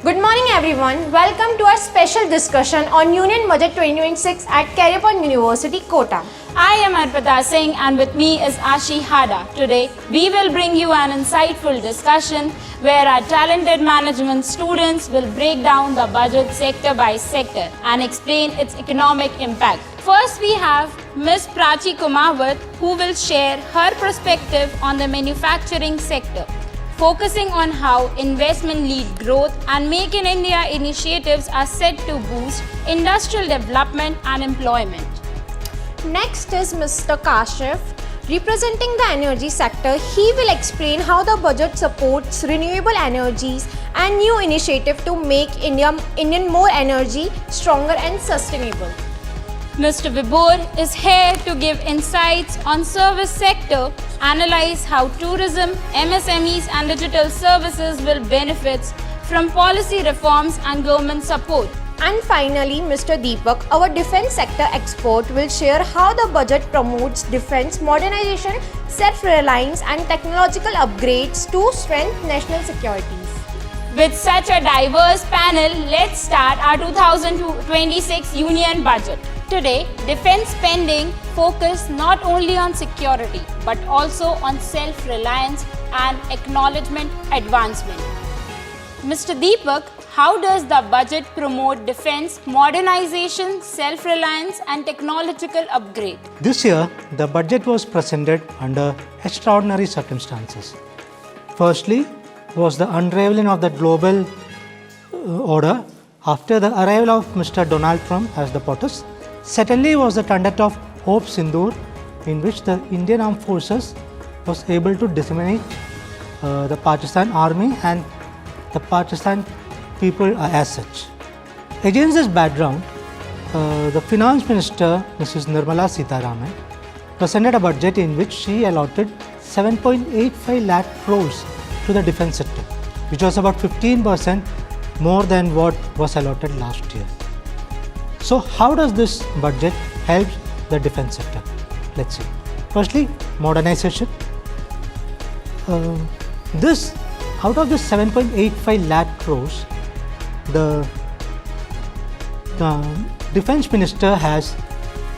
Good morning everyone. Welcome to our special discussion on Union Budget 2026 at Career University, Kota. I am Arpita Singh and with me is Ashi Hada. Today, we will bring you an insightful discussion where our talented management students will break down the budget sector by sector and explain its economic impact. First, we have Ms. Prachi Kumawat, who will share her perspective on the manufacturing sector, focusing on how investment lead growth and Make in India initiatives are set to boost industrial development and employment. Next is Mr. Kashif. Representing the energy sector, he will explain how the budget supports renewable energies and new initiative to make Indian more energy, stronger and sustainable. Mr. Vibhor is here to give insights on service sector, analyze how tourism, MSMEs and digital services will benefit from policy reforms and government support. And finally, Mr. Deepak, our defense sector expert, will share how the budget promotes defense modernization, self-reliance and technological upgrades to strengthen national securities. With such a diverse panel, let's start our 2026 Union Budget. Today, defense spending focus not only on security but also on self-reliance and acknowledgement advancement. Mr. Deepak, how does the budget promote defense modernization, self-reliance and technological upgrade? This year, the budget was presented under extraordinary circumstances. Firstly, was the unraveling of the global order after the arrival of Mr. Donald Trump as the POTUS. Secondly, was the conduct of Hope Sindoor, in which the Indian Armed Forces was able to disseminate the Pakistan army and the Pakistan people as such. Against this background, the Finance Minister, Mrs. Nirmala Sitharaman, presented a budget in which she allotted 7.85 lakh crores to the defense sector, which was about 15% more than what was allotted last year. So how does this budget help the defense sector? Let's see. Firstly, modernization. Out of this 7.85 lakh crores, the defense minister has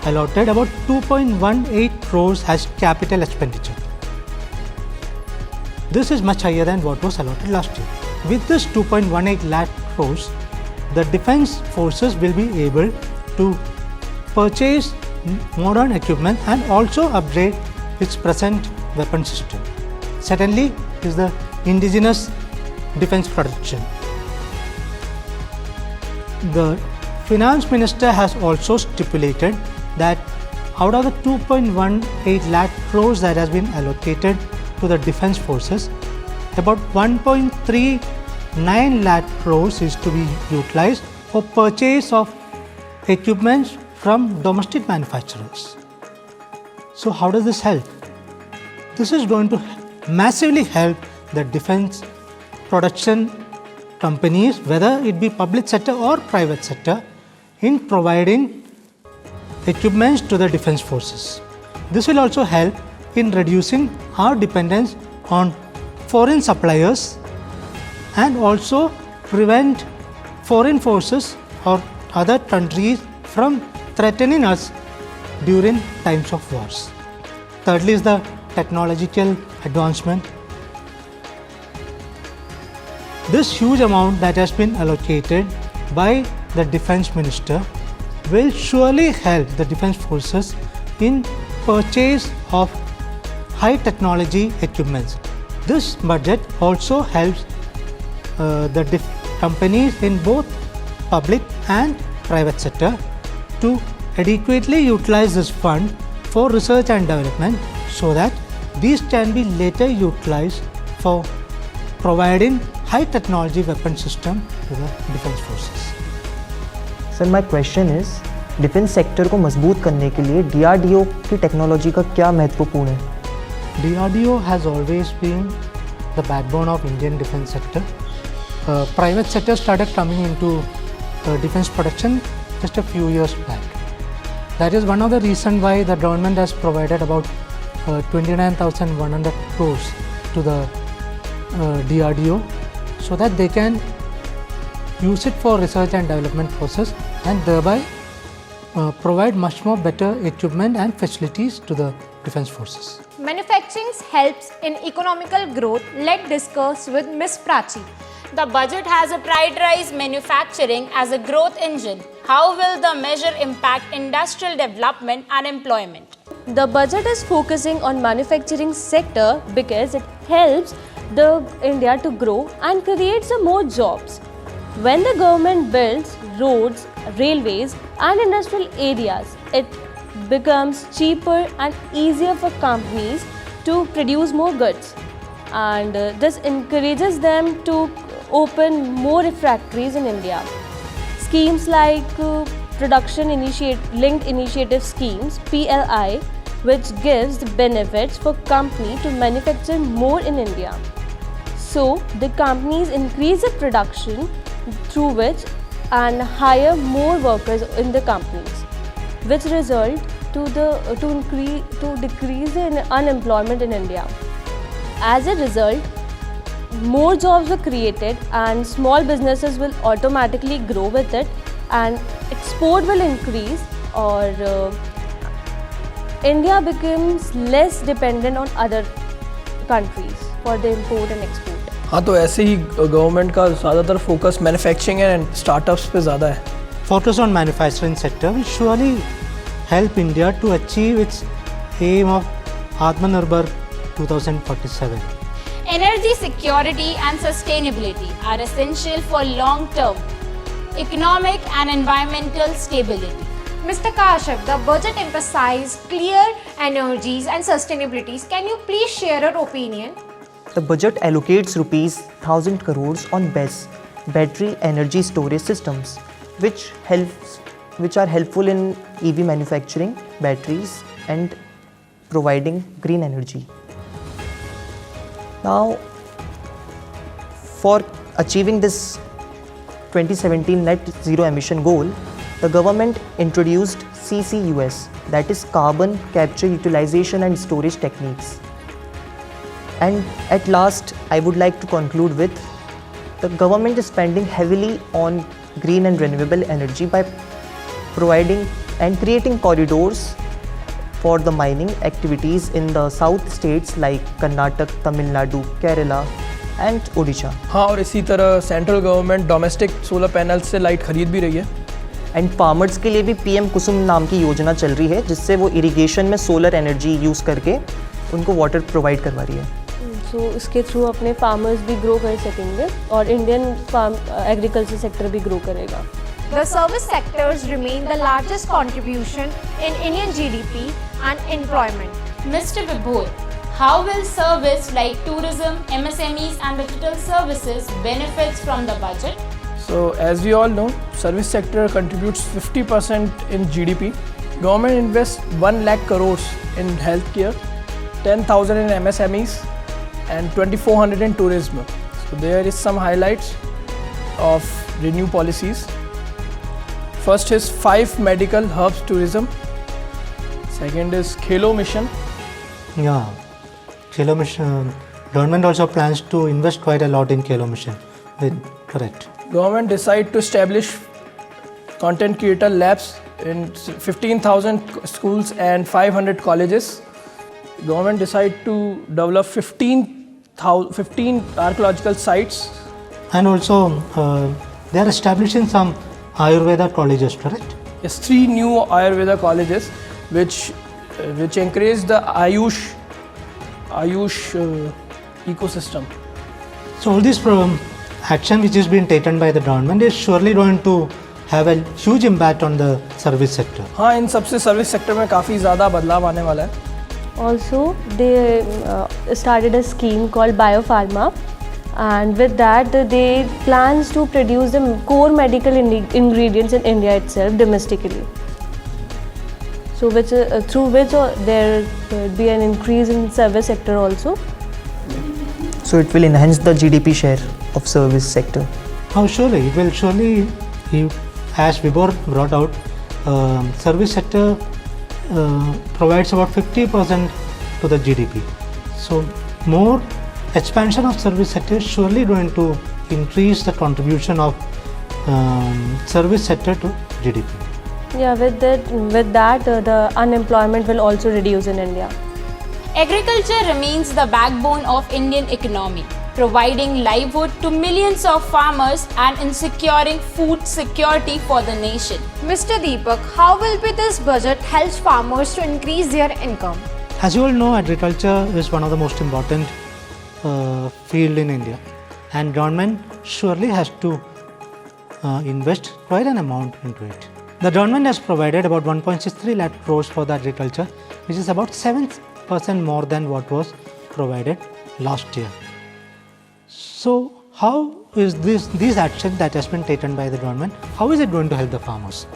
allotted about 2.18 crores as capital expenditure. This is much higher than what was allotted last year. With this 2.18 lakh crores, the defense forces will be able to purchase modern equipment and also upgrade its present weapon system. Secondly is the indigenous defense production. The finance minister has also stipulated that out of the 2.18 lakh crores that has been allocated to the defense forces, about 1.39 lakh crores is to be utilized for purchase of equipments from domestic manufacturers. So how does this help? This is going to massively help the defense production companies, whether it be public sector or private sector, in providing equipments to the defense forces. This will also help in reducing our dependence on foreign suppliers and also prevent foreign forces or other countries from threatening us during times of wars. Thirdly is the technological advancement. This huge amount that has been allocated by the defense minister will surely help the defense forces in purchase of high technology equipments. This budget also helps the companies in both public and private sector to adequately utilize this fund for research and development so that these can be later utilized for providing high technology weapon system to the defense forces. Sir, my question is, defence sector को मजबूत करने के लिए DRDO की technology का क्या महत्वपूर्ण है? DRDO has always been the backbone of Indian defense sector. Private sector started coming into defense production just a few years back. That is one of the reasons why the government has provided about 29,100 crores to the DRDO so that they can use it for research and development process, and thereby provide much more better equipment and facilities to the defense forces. Manufacturing helps in economical growth. Let's discuss with Ms. Prachi. The budget has prioritized manufacturing as a growth engine. How will the measure impact industrial development and employment? The budget is focusing on manufacturing sector because it helps the India to grow and creates more jobs. When the government builds roads, railways and industrial areas, it becomes cheaper and easier for companies to produce more goods, and this encourages them to open more factories in India. Schemes like Production Linked Initiative Schemes (PLI), which gives the benefits for company to manufacture more in India. So the companies increase the production through which and hire more workers in the companies, which result to decrease the unemployment in India. As a result, more jobs were created and small businesses will automatically grow with it, and export will increase, or India becomes less dependent on other countries for the import and export. हाँ, तो ऐसे ही government का ज़्यादातर focus manufacturing and startups पे ज़्यादा है. Focus on manufacturing sector will surely help India to achieve its aim of Atmanirbhar 2047. Energy security and sustainability are essential for long-term economic and environmental stability. Mr. Kashyap, the budget emphasizes clear energies and sustainabilities. Can you please share your opinion? The budget allocates rupees 1000 crores on BESS, battery energy storage systems, which are helpful in EV manufacturing, batteries and providing green energy. Now, for achieving this 2017 net zero emission goal, the government introduced CCUS, that is carbon capture, utilization and storage techniques. And at last, I would like to conclude with the government is spending heavily on green and renewable energy by providing and creating corridors for the mining activities in the south states like Karnataka, Tamil Nadu, Kerala and Odisha. हाँ, और इसी तरह central government domestic solar panel से light खरीद भी रही है. And farmers के लिए भी PM कुसुम नाम की योजना चल रही है, जिससे वो इरिगेशन में सोलर एनर्जी यूज़ करके उनको वाटर प्रोवाइड करवा रही है. सो इसके थ्रू अपने फार्मर्स भी ग्रो कर सकेंगे और इंडियन एग्रीकल्चर सेक्टर भी ग्रो करेगा. The service sectors remain the largest contribution in Indian GDP and employment. Mr. Vibhor, how will service like tourism, MSMEs and digital services benefits from the budget? So as we all know, service sector contributes 50% in GDP. Government invests 1 lakh crores in healthcare, 10,000 in MSMEs and 2,400 in tourism. So there is some highlights of the new policies. First is 5 medical hubs tourism. Second is Khelo Mission. Yeah, Khelo Mission. Government also plans to invest quite a lot in Khelo Mission. Correct. Government decide to establish content creator labs in 15,000 schools and 500 colleges. Government decide to develop 15 archaeological sites. And also, they are establishing some Ayurveda colleges, correct? Yes, 3 new Ayurveda colleges, which encourage the Ayush ecosystem. So all this action which is being taken by the government is surely going to have a huge impact on the service sector. हाँ, इन सबसे service sector में काफ़ी ज़्यादा बदलाव आने वाला है. Also, they started a scheme called Biopharma, and with that they plans to produce the core medical ingredients in India itself domestically. So through which there will be an increase in service sector also. So it will enhance the GDP share of service sector. How surely? It will surely, as Vibhor brought out, service sector provides about 50% to the GDP. So more expansion of service sector is surely going to increase the contribution of service sector to GDP. Yeah, with that the unemployment will also reduce in India. Agriculture remains the backbone of Indian economy, providing livelihood to millions of farmers and in securing food security for the nation. Mr. Deepak, how will be this budget helps farmers to increase their income? As you all know, agriculture is one of the most important field in India, and government surely has to invest quite an amount into it. The government has provided about 1.63 lakh crores for the agriculture, which is about 7% more than what was provided last year. So, how is these actions that has been taken by the government, how is it going to help the farmers?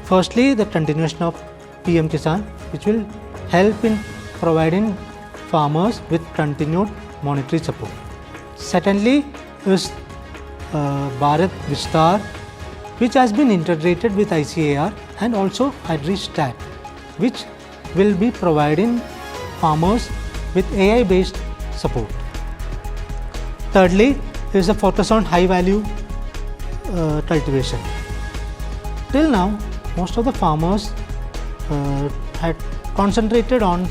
Firstly, the continuation of PM Kisan, which will help in providing farmers with continued monetary support. Secondly is Bharat Vistar, which has been integrated with ICAR and also AgriStat, which will be providing farmers with AI based support. Thirdly is a focus on high value cultivation. Till now, most of the farmers had concentrated on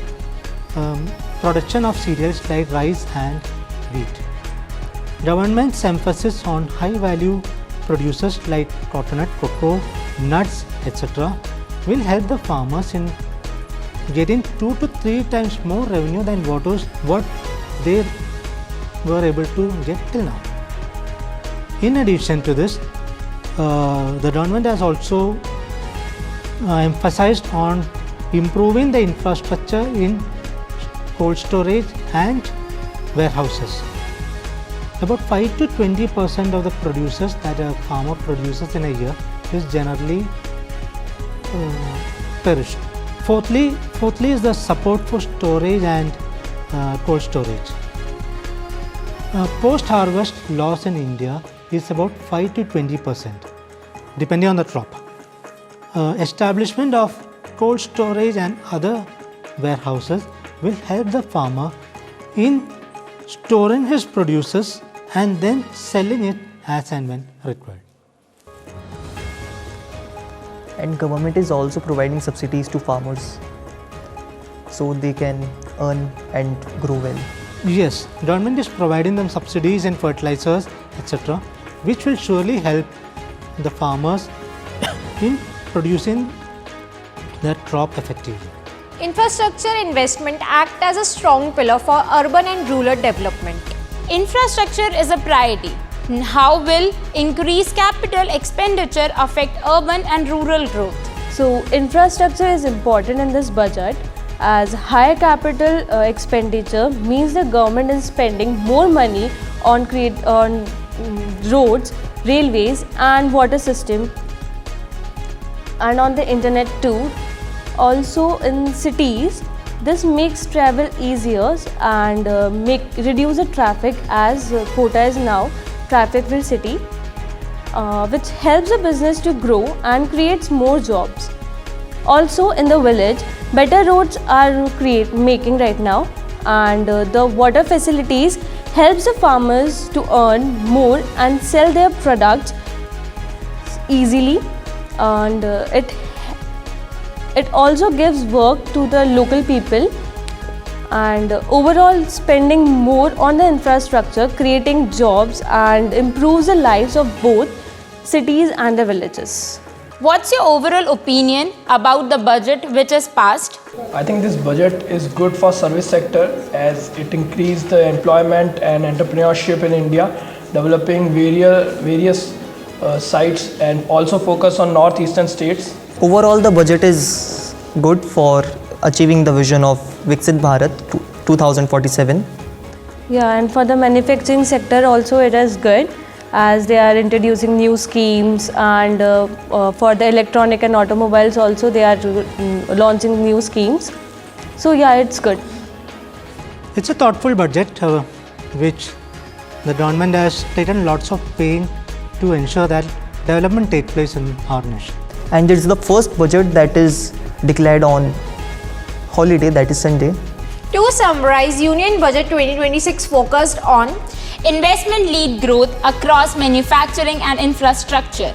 production of cereals like rice and wheat. Government's emphasis on high value producers like coconut, cocoa, nuts, etc. will help the farmers in getting 2 to 3 times more revenue than what they were able to get till now. In addition to this, the government has also emphasized on improving the infrastructure in cold storage and warehouses. About 5 to 20% of the producers that a farmer produces in a year is generally perished. Fourthly is the support for storage and cold storage. Post-harvest loss in India is about 5 to 20%, depending on the crop. Establishment of cold storage and other warehouses will help the farmer in storing his produces and then selling it as and when required. And government is also providing subsidies to farmers so they can earn and grow well. Yes, government is providing them subsidies in fertilizers, etc., which will surely help the farmers in producing their crop effectively. Infrastructure investment act as a strong pillar for urban and rural development. Infrastructure is a priority. How will increased capital expenditure affect urban and rural growth? So infrastructure is important in this budget as higher capital expenditure means the government is spending more money on roads, railways and water system and on the internet too. Also in cities, this makes travel easier and reduce the traffic as Kota is now traffic-free city, which helps the business to grow and creates more jobs. Also in the village, better roads are making right now, and the water facilities helps the farmers to earn more and sell their products easily, and it also gives work to the local people, and overall spending more on the infrastructure, creating jobs and improves the lives of both cities and the villages. What's your overall opinion about the budget which is passed? I think this budget is good for service sector as it increased the employment and entrepreneurship in India, developing various sites and also focus on northeastern states. Overall, the budget is good for achieving the vision of Viksit Bharat 2047. Yeah, and for the manufacturing sector also it is good as they are introducing new schemes, and for the electronic and automobiles also they are launching new schemes. So yeah, it's good. It's a thoughtful budget which the government has taken lots of pain to ensure that development takes place in our nation. And it's the first budget that is declared on holiday, that is Sunday. To summarize, Union Budget 2026 focused on Investment lead growth across manufacturing and infrastructure.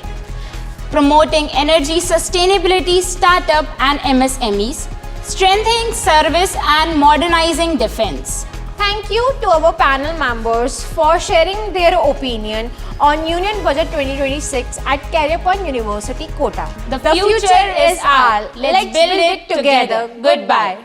Promoting energy sustainability startup and MSMEs. Strengthening service and modernizing defense. Thank you to our panel members for sharing their opinion on Union Budget 2026 at Career University, Kota. The future is ours. Let's build it together. Goodbye.